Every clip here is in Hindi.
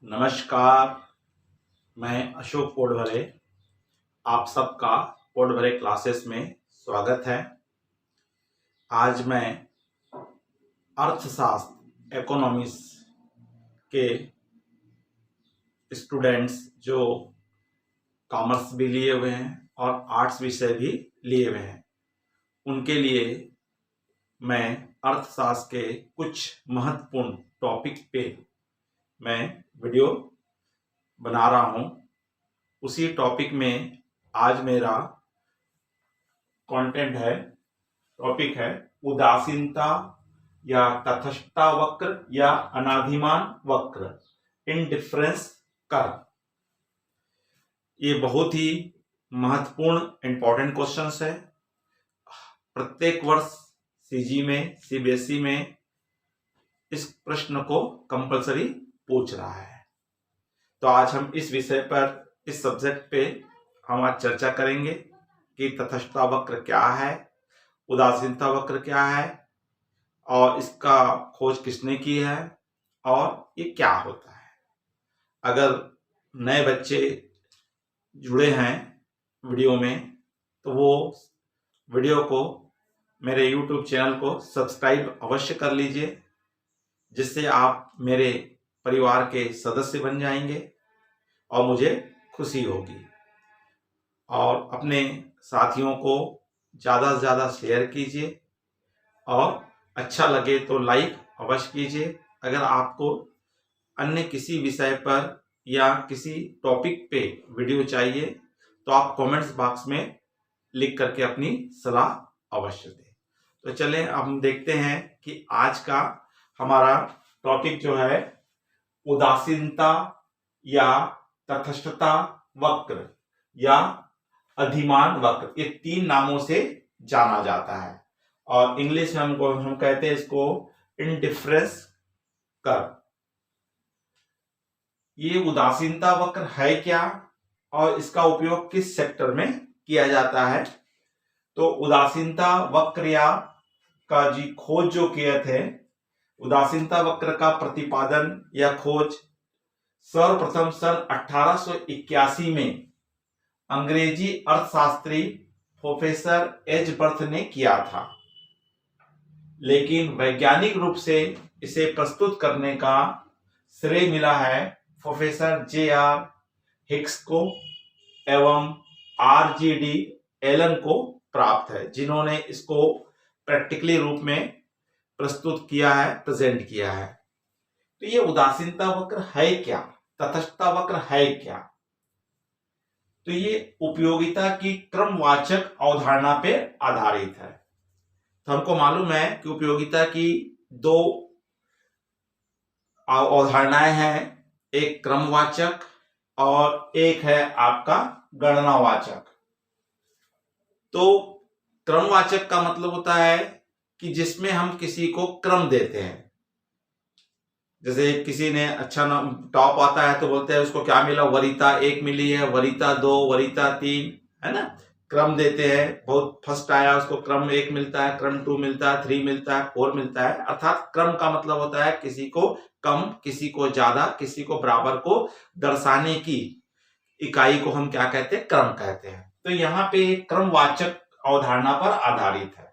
नमस्कार, मैं अशोक पोडभरे। आप सबका पोडभरे क्लासेस में स्वागत है। आज मैं अर्थशास्त्र इकोनॉमिक्स के स्टूडेंट्स जो कॉमर्स भी लिए हुए हैं और आर्ट्स विषय भी लिए हुए हैं, उनके लिए मैं अर्थशास्त्र के कुछ महत्वपूर्ण टॉपिक पे मैं वीडियो बना रहा हूँ। उसी टॉपिक में आज मेरा कंटेंट है, टॉपिक है उदासीनता या तटस्थता वक्र या अनाधिमान वक्र, इंडिफरेंस कर्व। ये बहुत ही महत्वपूर्ण इंपॉर्टेंट क्वेश्चंस है। प्रत्येक वर्ष सीजी में, सीबीएसई में इस प्रश्न को कंपलसरी पूछ रहा है। तो आज हम इस विषय पर, इस सब्जेक्ट पे हम आज चर्चा करेंगे कि तटस्थता वक्र क्या है, उदासीनता वक्र क्या है और इसका खोज किसने की है और ये क्या होता है। अगर नए बच्चे जुड़े हैं वीडियो में तो वो वीडियो को, मेरे YouTube चैनल को सब्सक्राइब अवश्य कर लीजिए, जिससे आप मेरे परिवार के सदस्य बन जाएंगे और मुझे खुशी होगी। और अपने साथियों को ज़्यादा से ज़्यादा शेयर कीजिए और अच्छा लगे तो लाइक अवश्य कीजिए। अगर आपको अन्य किसी विषय पर या किसी टॉपिक पे वीडियो चाहिए तो आप कमेंट्स बॉक्स में लिख करके अपनी सलाह अवश्य दें। तो चलें अब हम देखते हैं कि आज का हमारा टॉपिक जो है उदासीनता या तटस्थता वक्र या अधिमान वक्र, ये तीन नामों से जाना जाता है और इंग्लिश में हम कहते हैं इसको इंडिफरेंस कर्व। ये उदासीनता वक्र है क्या और इसका उपयोग किस सेक्टर में किया जाता है? तो उदासीनता वक्र या का जी खोज जो किए थे, उदासीनता वक्र का प्रतिपादन या खोज सर्वप्रथम सन 1881 में अंग्रेजी अर्थशास्त्री प्रोफेसर एजबर्थ ने किया था, लेकिन वैज्ञानिक रूप से इसे प्रस्तुत करने का श्रेय मिला है प्रोफेसर जे.आर. हिक्स को एवं आर.जी.डी. एलन को प्राप्त है, जिन्होंने इसको प्रैक्टिकली रूप में प्रस्तुत किया है, प्रेजेंट किया है। तो ये उदासीनता वक्र है क्या, तटस्थता वक्र है क्या? तो ये उपयोगिता की क्रमवाचक अवधारणा पे आधारित है। तो हमको मालूम है कि उपयोगिता की दो अवधारणाएं हैं, एक क्रमवाचक और एक है आपका गणनावाचक। तो क्रमवाचक का मतलब होता है कि जिसमें हम किसी को क्रम देते हैं। जैसे किसी ने अच्छा टॉप आता है तो बोलते हैं उसको क्या मिला, वरीयता 1 मिली है, वरीयता 2, वरीयता 3, है ना। क्रम देते हैं, बहुत फर्स्ट आया उसको क्रम 1 मिलता है, क्रम 2 मिलता है, 3 मिलता है, 4 मिलता है। अर्थात क्रम का मतलब होता है किसी को कम, किसी को ज्यादा, किसी को बराबर को दर्शाने की इकाई को हम क्या कहते हैं, क्रम कहते हैं। तो यहाँ पे क्रमवाचक अवधारणा पर आधारित है।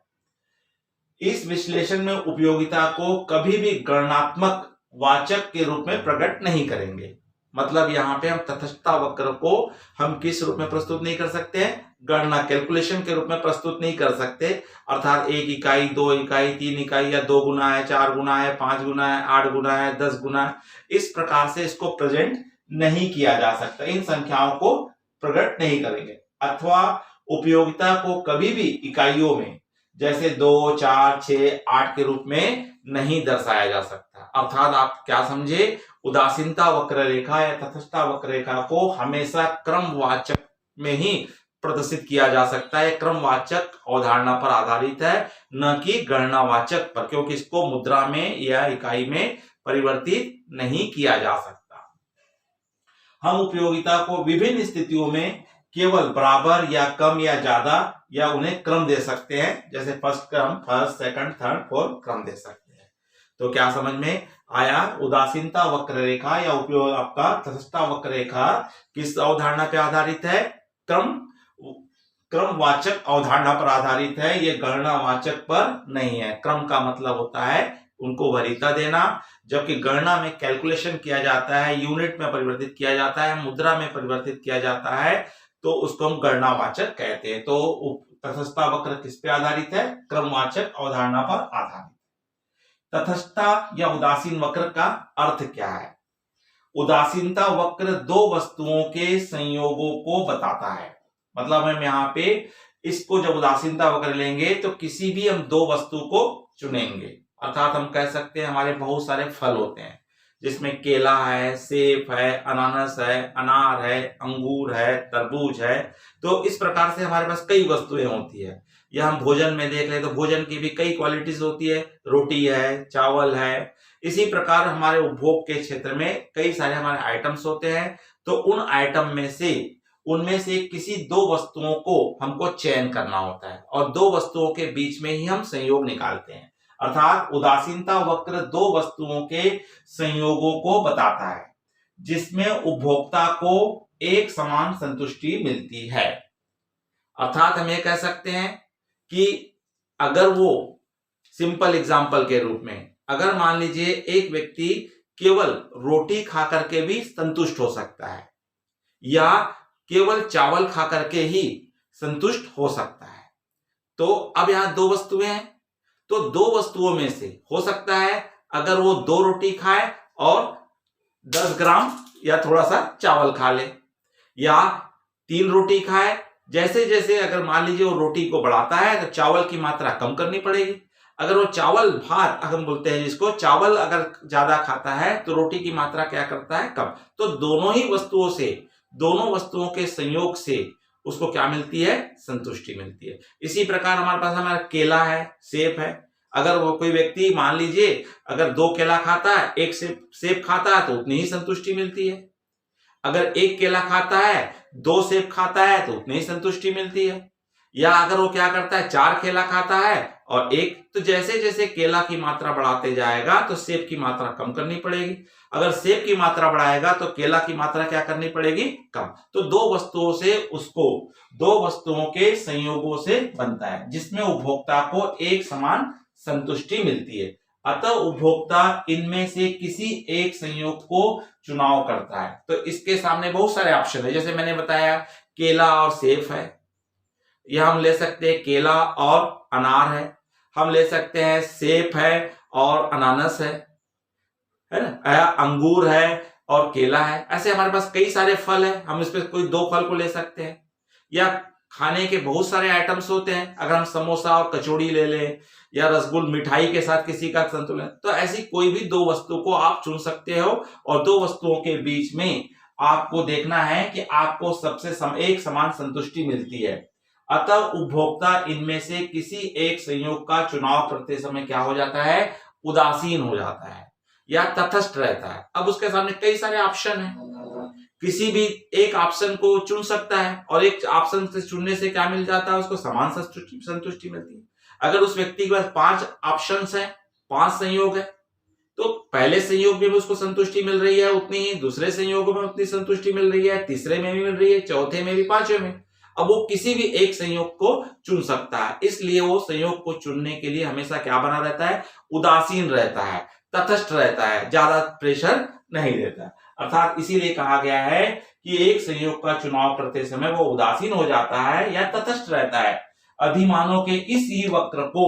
इस विश्लेषण में उपयोगिता को कभी भी गणनात्मक वाचक के रूप में प्रकट नहीं करेंगे। मतलब यहाँ पे हम तटस्थता वक्र को हम किस रूप में प्रस्तुत नहीं कर सकते हैं, गणना कैलकुलेशन के रूप में प्रस्तुत नहीं कर सकते। अर्थात 1 इकाई, 2 इकाई, 3 इकाई या 2 गुना है, 4 गुना है, 5 गुना है, 8 गुना है, 10 गुना है, इस प्रकार से इसको प्रेजेंट नहीं किया जा सकता। इन संख्याओं को प्रकट नहीं करेंगे। अथवा उपयोगिता को कभी भी इकाइयों में जैसे 2, 4, 6, 8 के रूप में नहीं दर्शाया जा सकता। अर्थात आप क्या समझे, उदासीनता वक्र रेखा या तटस्थता वक्र रेखा को हमेशा क्रमवाचक में ही प्रदर्शित किया जा सकता है। क्रमवाचक अवधारणा पर आधारित है, न कि गणनावाचक पर, क्योंकि इसको मुद्रा में या इकाई में परिवर्तित नहीं किया जा सकता। हम उपयोगिता को विभिन्न स्थितियों में केवल बराबर या कम या ज्यादा या उन्हें क्रम दे सकते हैं। जैसे फर्स्ट क्रम, फर्स्ट, सेकंड, थर्ड, फोर्थ क्रम दे सकते हैं। तो क्या समझ में आया? उदासीनता वक्र रेखा या उपयोग आपका तटस्थता वक्र रेखा किस अवधारणा पे आधारित है? क्रमवाचक अवधारणा पर आधारित है, ये गणनावाचक पर नहीं है। क्रम का मतलब होता है उनको वरीयता देना, जबकि गणना में कैलकुलेशन किया जाता है, यूनिट में परिवर्तित किया जाता है, मुद्रा में परिवर्तित किया जाता है, तो उसको हम गणनावाचक कहते हैं। तो तटस्थता वक्र किस पे आधारित है? क्रमवाचक अवधारणा पर आधारित। तटस्थता या उदासीन वक्र का अर्थ क्या है? उदासीनता वक्र दो वस्तुओं के संयोगों को बताता है। मतलब हम यहाँ पे इसको जब उदासीनता वक्र लेंगे तो किसी भी हम दो वस्तु को चुनेंगे, अर्थात हम कह सकते हैं हमारे बहुत सारे फल होते हैं जिसमें केला है, सेब है, अनानास है, अनार है, अंगूर है, तरबूज है। तो इस प्रकार से हमारे पास कई वस्तुएं होती है। या हम भोजन में देख ले तो भोजन की भी कई क्वालिटीज होती है, रोटी है, चावल है। इसी प्रकार हमारे उपभोग के क्षेत्र में कई सारे हमारे आइटम्स होते हैं। तो उन आइटम में से उनमें से किसी दो वस्तुओं को हमको चयन करना होता है और दो वस्तुओं के बीच में ही हम संयोग निकालते हैं। अर्थात उदासीनता वक्र दो वस्तुओं के संयोगों को बताता है जिसमें उपभोक्ता को एक समान संतुष्टि मिलती है। अर्थात हम ये कह सकते हैं कि अगर वो सिंपल एग्जाम्पल के रूप में, अगर मान लीजिए एक व्यक्ति केवल रोटी खा करके भी संतुष्ट हो सकता है या केवल चावल खा करके ही संतुष्ट हो सकता है, तो अब यहां दो वस्तुएं हैं, तो दो वस्तुओं में से हो सकता है अगर वो 2 रोटी खाए और 10 ग्राम या थोड़ा सा चावल खा ले, या 3 रोटी खाए। जैसे जैसे अगर मान लीजिए वो रोटी को बढ़ाता है तो चावल की मात्रा कम करनी पड़ेगी। अगर वो चावल भात हम बोलते हैं जिसको, चावल अगर ज्यादा खाता है तो रोटी की मात्रा क्या करता है? कम। तो दोनों ही वस्तुओं से, दोनों वस्तुओं के संयोग से उसको क्या मिलती है? संतुष्टि मिलती है। इसी प्रकार हमारे पास हमारा केला है, सेब है। अगर वो कोई व्यक्ति मान लीजिए अगर 2 केला खाता है, 1 सेब खाता है तो उतनी ही संतुष्टि मिलती है। अगर 1 केला खाता है, 2 सेब खाता है तो उतनी ही संतुष्टि मिलती है। या अगर वो क्या करता है 4 केला खाता है और 1, तो जैसे जैसे केला की मात्रा बढ़ाते जाएगा तो सेब की मात्रा कम करनी पड़ेगी। अगर सेब की मात्रा बढ़ाएगा तो केला की मात्रा क्या करनी पड़ेगी? कम। तो दो वस्तुओं से उसको, दो वस्तुओं के संयोगों से बनता है जिसमें उपभोक्ता को एक समान संतुष्टि मिलती है। अतः उपभोक्ता इनमें से किसी एक संयोग को चुनाव करता है। तो इसके सामने बहुत सारे ऑप्शन है, जैसे मैंने बताया केला और सेब है, यह हम ले सकते हैं केला और अनार है, हम ले सकते हैं सेब है और अनानास है ना, अंगूर है और केला है। ऐसे हमारे पास कई सारे फल है, हम इसमें कोई 2 फल को ले सकते हैं। या खाने के बहुत सारे आइटम्स होते हैं, अगर हम समोसा और कचौड़ी ले लें या रसगुल्ला मिठाई के साथ किसी का संतुलन, तो ऐसी कोई भी 2 वस्तु को आप चुन सकते हो और 2 वस्तुओं के बीच में आपको देखना है कि आपको सबसे एक समान संतुष्टि मिलती है। अतः उपभोक्ता इनमें से किसी एक संयोग का चुनाव करते समय क्या हो जाता है? उदासीन हो जाता है या तटस्थ रहता है। अब उसके सामने कई सारे ऑप्शन हैं, किसी भी एक ऑप्शन को चुन सकता है और एक ऑप्शन से चुनने से क्या मिल जाता है? उसको समान संतुष्टि मिलती है। अगर उस व्यक्ति के पास 5 ऑप्शंस हैं, 5 संयोग है, तो पहले संयोग में भी उसको संतुष्टि मिल रही है उतनी ही, दूसरे संयोग में उतनी संतुष्टि मिल रही है, तीसरे में भी मिल रही है, चौथे में भी, 5वें में। अब वो किसी भी एक संयोग को चुन सकता है, इसलिए वो संयोग को चुनने के लिए हमेशा क्या बना रहता है? उदासीन रहता है, तटस्थ रहता है, ज्यादा प्रेशर नहीं देता। अर्थात इसीलिए कहा गया है कि एक संयोग का चुनाव करते समय वो उदासीन हो जाता है या तटस्थ रहता है। अधिमानों के इस ही वक्र को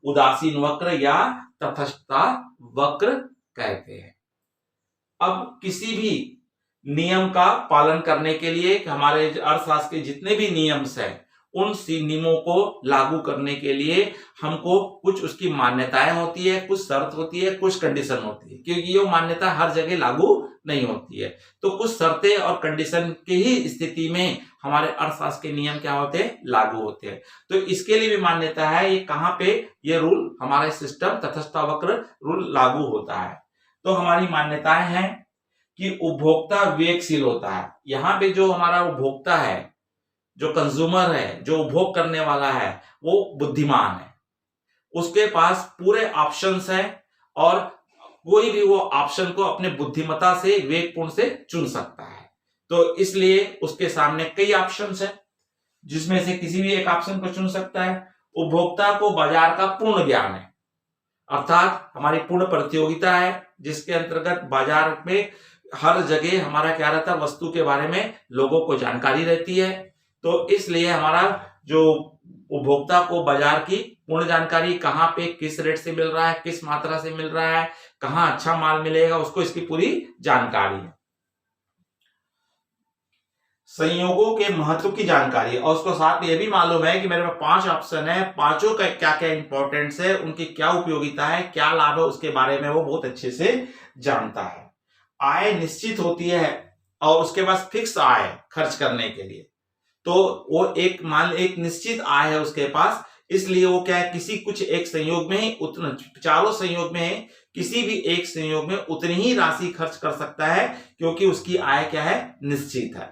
उदासीन वक्र या तटस्थता वक्र कहते हैं। अब किसी भी नियम का पालन करने के लिए, हमारे अर्थशास्त्र के जितने भी नियम्स हैं उन नियमों को लागू करने के लिए हमको कुछ उसकी मान्यताएं होती है, कुछ शर्त होती है, कुछ कंडीशन होती है, क्योंकि ये मान्यता हर जगह लागू नहीं होती है। तो कुछ शर्तें और कंडीशन की ही स्थिति में हमारे अर्थशास्त्र के नियम क्या होते हैं? लागू होते हैं। तो इसके लिए भी मान्यता है, ये कहां पे ये रूल, हमारे सिस्टम तटस्थता वक्र रूल लागू होता है। तो हमारी मान्यताएं हैं कि उपभोक्ता विवेकशील होता है। यहाँ पे जो हमारा उपभोक्ता है, जो कंज्यूमर है, जो उपभोग करने वाला है, वो बुद्धिमान है, उसके पास पूरे ऑप्शंस हैं और कोई भी वो ऑप्शन को अपने बुद्धिमत्ता से विवेकपूर्ण से चुन सकता है। तो इसलिए उसके सामने कई ऑप्शंस हैं, जिसमें से किसी भी एक ऑप्शन को चुन सकता है। उपभोक्ता को बाजार का पूर्ण ज्ञान है, अर्थात हमारी पूर्ण प्रतियोगिता है, जिसके अंतर्गत बाजार में हर जगह हमारा क्या रहता है, वस्तु के बारे में लोगों को जानकारी रहती है। तो इसलिए हमारा जो उपभोक्ता को बाजार की पूर्ण जानकारी, कहाँ पे किस रेट से मिल रहा है, किस मात्रा से मिल रहा है, कहाँ अच्छा माल मिलेगा, उसको इसकी पूरी जानकारी है। संयोगों के महत्व की जानकारी, और उसको साथ में यह भी मालूम है कि मेरे पास 5 ऑप्शन है, पांचों का क्या क्या इंपॉर्टेंस है, उनकी क्या उपयोगिता है, क्या लाभ है, उसके बारे में वो बहुत अच्छे से जानता है। आय निश्चित होती है और उसके पास फिक्स आय खर्च करने के लिए, तो वो एक निश्चित आय है उसके पास, इसलिए वो क्या है, किसी कुछ एक संयोग में ही उतना, चारों संयोग में है, किसी भी एक संयोग में उतनी ही राशि खर्च कर सकता है, क्योंकि उसकी आय क्या है, निश्चित है।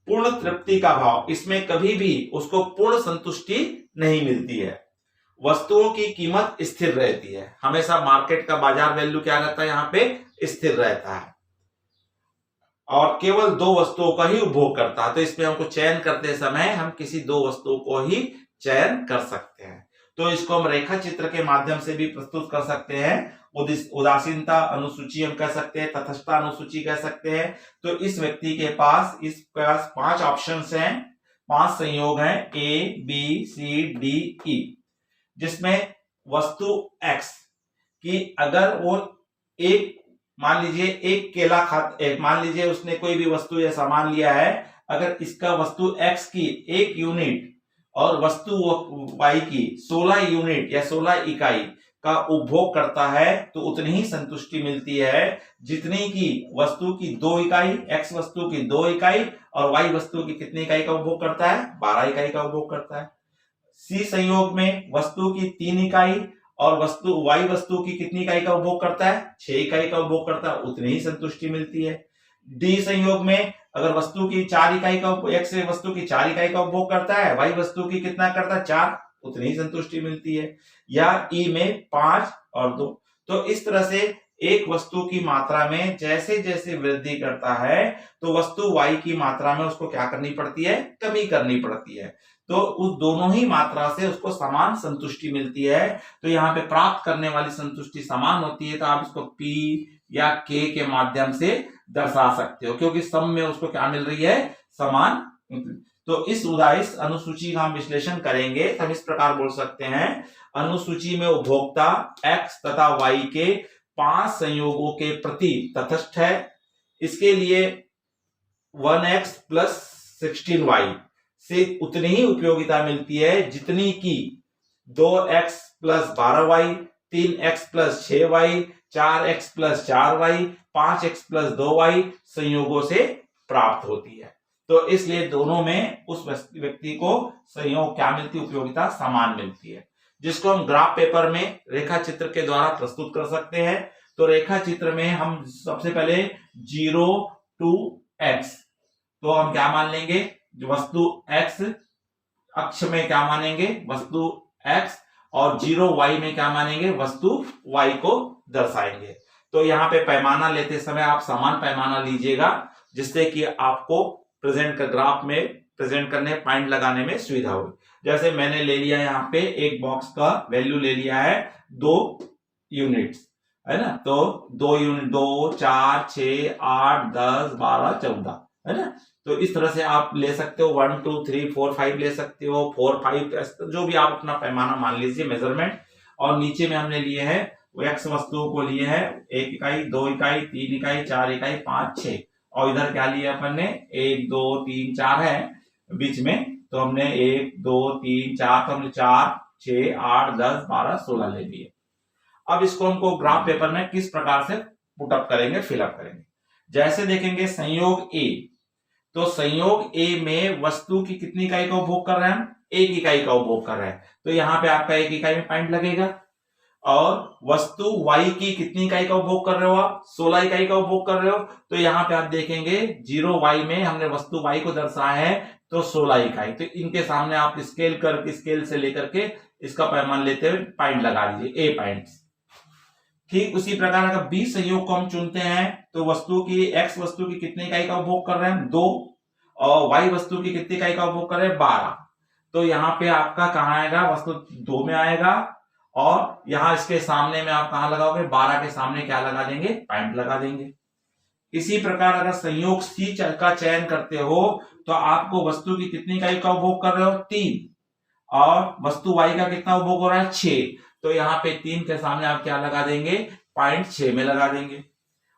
पूर्ण तृप्ति का भाव, इसमें कभी भी उसको पूर्ण संतुष्टि नहीं मिलती है। वस्तुओं की कीमत स्थिर रहती है, हमेशा मार्केट का बाजार वैल्यू क्या रहता है, यहाँ पे स्थिर रहता है। और केवल 2 वस्तुओं का ही उपभोग करता है, तो इसमें हमको चयन करते समय हम किसी 2 वस्तुओं को ही चयन कर सकते हैं। तो इसको हम रेखा चित्र के माध्यम से भी प्रस्तुत कर सकते हैं। उदासीनता अनुसूची हम कह सकते हैं, तटस्थता अनुसूची कह सकते हैं। तो इस व्यक्ति के पास 5 ऑप्शंस हैं, 5 संयोग हैं, A, B, C, D, E, जिसमें वस्तु X की अगर वो एक, मान लीजिए एक केला मान लीजिए उसने कोई भी वस्तु या सामान लिया है, अगर इसका वस्तु X की 1 यूनिट और वस्तु Y की 16 यूनिट या 16 इकाई का उपभोग करता है, तो उतनी ही संतुष्टि मिलती है जितनी की वस्तु की 2 इकाई, X वस्तु की 2 इकाई और Y वस्तु की कितनी इकाई का उपभोग करता है, 12 इकाई का उपभोग करता है। C संयोग में वस्तु की 3 इकाई और Y वस्तु की कितनी इकाई का उपभोग करता है, 6 इकाई का उपभोग करता है, उतनी ही संतुष्टि मिलती है। D संयोग में अगर वस्तु की 4 इकाई का X वस्तु की 4 इकाई का उपभोग करता है, Y वस्तु की कितना करता है, 4, उतनी ही संतुष्टि मिलती है। या E में 5 और 2। तो इस तरह से एक वस्तु की मात्रा में जैसे जैसे वृद्धि करता है, तो वस्तु Y की मात्रा में उसको क्या करनी पड़ती है, कमी करनी पड़ती है। तो उस दोनों ही मात्रा से उसको समान संतुष्टि मिलती है। तो यहाँ पे प्राप्त करने वाली संतुष्टि समान होती है, तो आप इसको P या K के माध्यम से दर्शा सकते हो, क्योंकि सम में उसको क्या मिल रही है, समान। तो इस अनुसूची का हम विश्लेषण करेंगे, तो हम इस प्रकार बोल सकते हैं, अनुसूची में उपभोक्ता X तथा Y के 5 संयोगों के प्रति तटस्थ है। इसके लिए 1X प्लस 16Y से उतनी ही उपयोगिता मिलती है जितनी की 2X plus 12Y, 3X plus 6Y, 4X plus 4Y, 5X plus 2Y संयोगों से प्राप्त होती है। तो इसलिए दोनों में उस व्यक्ति को संयोग क्या मिलती है, उपयोगिता समान मिलती है, जिसको हम ग्राफ पेपर में रेखा चित्र के द्वारा प्रस्तुत कर सकते हैं। तो रेखा चित्र में हम सबसे पहले 0 to X, तो हम क्या मान लेंगे, वस्तु X अक्ष में क्या मानेंगे, वस्तु X, और 0Y में क्या मानेंगे, वस्तु Y को दर्शाएंगे। तो यहाँ पे पैमाना लेते समय आप समान पैमाना लीजिएगा, जिससे कि आपको ग्राफ में प्रेजेंट करने, पॉइंट लगाने में सुविधा होगी। जैसे मैंने ले लिया यहाँ पे एक बॉक्स का वैल्यू ले लिया है 2 यूनिट्स, है ना। तो 2 यूनिट, 2, 4, 6, 8, 10, 12, 14, है ना। तो इस तरह से आप ले सकते हो, 1, 2, 3, 4, 5 ले सकते हो, 4, 5, जो भी आप अपना पैमाना मान लीजिए, मेजरमेंट। और नीचे में हमने लिए है X वस्तुओं को लिए है 1 इकाई, 2 इकाई, 3 इकाई, 4 इकाई, 5, 6, और इधर क्या लिया अपन ने, 1, 2, 3, 4 है बीच में, तो हमने 1, 2, 3, 4, तो हमने 4, 6, 8, 10, 12, 16 ले लिए। अब इसको हमको ग्राफ पेपर में किस प्रकार से पुटअप करेंगे, फिलअप करेंगे। जैसे देखेंगे संयोग A, तो संयोग A में वस्तु की कितनी इकाई का उपभोग कर रहे हैं हम, 1 इकाई का उपभोग कर रहे हैं, तो यहाँ पे आपका 1 इकाई में पॉइंट लगेगा। और वस्तु Y की कितनी इकाई का उपभोग कर रहे हो आप, 16 इकाई का उपभोग कर रहे हो, तो यहाँ पे आप देखेंगे 0Y में हमने वस्तु Y को दर्शाया है, तो 16 इकाई। तो इनके सामने आप स्केल से लेकर के इसका पैमाना लेते हुए पॉइंट लगा दीजिए, A पॉइंट। ठीक उसी प्रकार अगर बी संयोग को हम चुनते हैं तो वस्तु की एक्स वस्तु की कितनी इकाई का उपभोग कर रहे हैं 2 और वाई वस्तु की कितनी इकाई का उपभोग कर रहे हैं 12। तो यहाँ पे आपका कहाँ आएगा, वस्तु 2 में आएगा और यहाँ इसके सामने में आप कहाँ लगाओगे, 12 के सामने क्या लगा देंगे, पॉइंट लगा देंगे। इसी प्रकार अगर संयोग सी का चयन करते हो तो आपको वस्तु की कितनी इकाई का उपभोग कर रहे हो 3 और वस्तु वाई का कितना उपभोग हो रहा है 6। तो यहाँ पे 3 के सामने आप क्या लगा देंगे, पॉइंट 6 में लगा देंगे।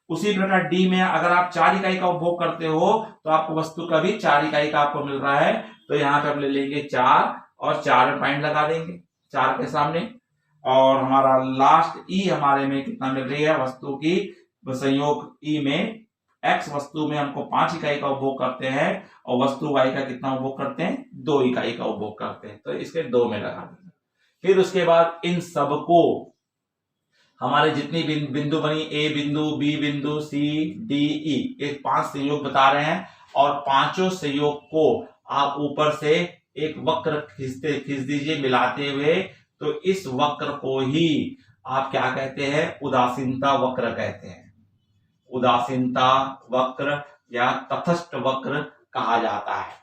उसी प्रकार डी में अगर आप 4 इकाई का उपभोग करते हो तो आपको वस्तु का भी 4 इकाई का आपको मिल रहा है। तो यहाँ पे हम ले लेंगे 4 और 4 में पॉइंट लगा देंगे 4 के सामने। और हमारा लास्ट ई हमारे में कितना मिल रही है, वस्तु की संयोग ई में एक्स वस्तु में हमको 5 इकाई का उपभोग करते हैं और वस्तु वाई का कितना उपभोग करते हैं 2 इकाई का उपभोग करते हैं। तो इसके 2 में लगा देंगे। फिर उसके बाद इन सबको हमारे जितनी बिंदु बनी ए बिंदु बी बिंदु सी डी ई, ये 5 संयोग बता रहे हैं और पांचों संयोग को आप ऊपर से एक वक्र खींच दीजिए मिलाते हुए। तो इस वक्र को ही आप क्या कहते हैं, उदासीनता वक्र कहते हैं। उदासीनता वक्र या तटस्थ वक्र कहा जाता है।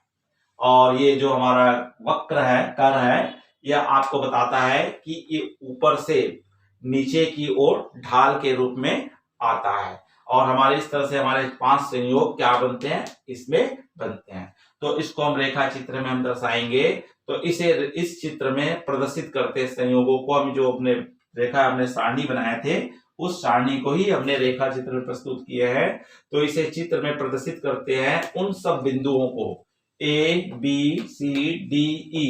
और ये जो हमारा वक्र है, कर है, यह आपको बताता है कि ये ऊपर से नीचे की ओर ढाल के रूप में आता है। और हमारे इस तरह से हमारे 5 संयोग क्या बनते हैं, इसमें बनते हैं। तो इसको हम रेखा चित्र में हम दर्शाएंगे। तो इस चित्र में प्रदर्शित करते संयोगों को हम जो अपने रेखा हमने सारणी बनाए थे उस सारणी को ही हमने रेखा चित्र में प्रस्तुत किए हैं। तो इसे चित्र में प्रदर्शित करते हैं उन सब बिंदुओं को A B C D E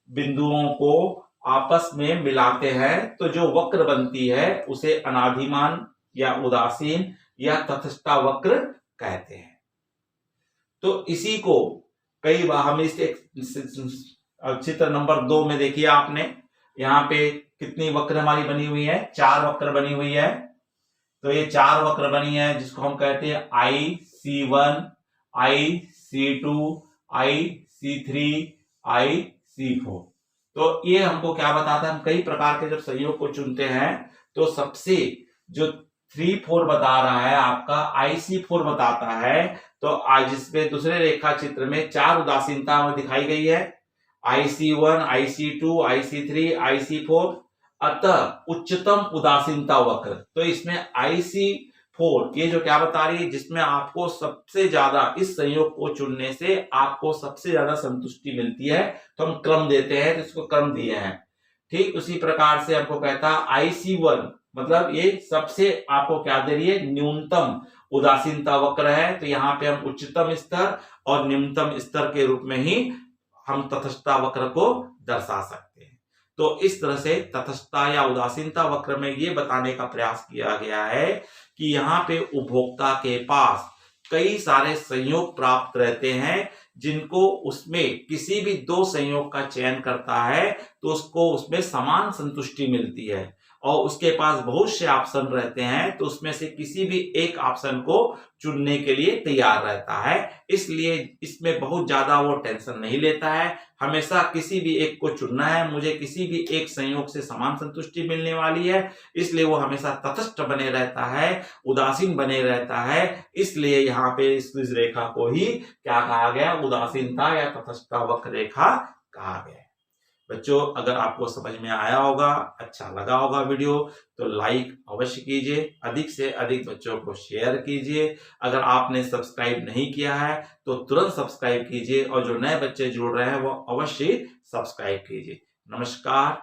बिंदुओं को आपस में मिलाते हैं तो जो वक्र बनती है उसे अनादिमान या उदासीन या तटस्थ वक्र कहते हैं। तो इसी को कई बार हम इस चित्र नंबर 2 में देखिए आपने यहाँ पे कितनी वक्र हमारी बनी हुई है, 4 वक्र बनी हुई है। तो ये 4 वक्र बनी है जिसको हम कहते हैं IC1, IC2, IC3, IC4। तो ये हमको क्या बताता है, हम कई प्रकार के जब संयोग को चुनते हैं तो सबसे जो 3-4 बता रहा है आपका IC4 बताता है। तो आज जिसपे दूसरे रेखा चित्र में 4 उदासीनता हमें दिखाई गई है, IC1, IC2, IC3, IC4। अतः उच्चतम उदासीनता वक्र। तो इसमें IC4 ये जो क्या बता रही है, जिसमें आपको सबसे ज्यादा इस संयोग को चुनने से आपको सबसे ज्यादा संतुष्टि मिलती है तो हम क्रम देते हैं, तो इसको क्रम दिए हैं। ठीक उसी प्रकार से हमको कहता है IC1 मतलब ये सबसे आपको क्या दे रही है, न्यूनतम उदासीनता वक्र है। तो यहाँ पे हम उच्चतम स्तर और निम्नतम स्तर के रूप में ही हम तटस्थता वक्र को दर्शा सकते हैं। तो इस तरह से तटस्थता या उदासीनता वक्र में ये बताने का प्रयास किया गया है कि यहाँ पे उपभोक्ता के पास कई सारे संयोग प्राप्त रहते हैं जिनको उसमें किसी भी 2 संयोग का चयन करता है तो उसको उसमें समान संतुष्टि मिलती है। और उसके पास बहुत से ऑप्शन रहते हैं तो उसमें से किसी भी एक ऑप्शन को चुनने के लिए तैयार रहता है। इसलिए इसमें बहुत ज्यादा वो टेंशन नहीं लेता है, हमेशा किसी भी एक को चुनना है, मुझे किसी भी एक संयोग से समान संतुष्टि मिलने वाली है। इसलिए वो हमेशा तटस्थ बने रहता है, उदासीन बने रहता है। इसलिए यहाँ पे इस रेखा को ही क्या कहा गया, उदासीनता या तटस्थता वक्र रेखा कहा गया। बच्चों अगर आपको समझ में आया होगा, अच्छा लगा होगा वीडियो, तो लाइक अवश्य कीजिए, अधिक से अधिक बच्चों को शेयर कीजिए। अगर आपने सब्सक्राइब नहीं किया है तो तुरंत सब्सक्राइब कीजिए और जो नए बच्चे जुड़ रहे हैं वो अवश्य सब्सक्राइब कीजिए। नमस्कार।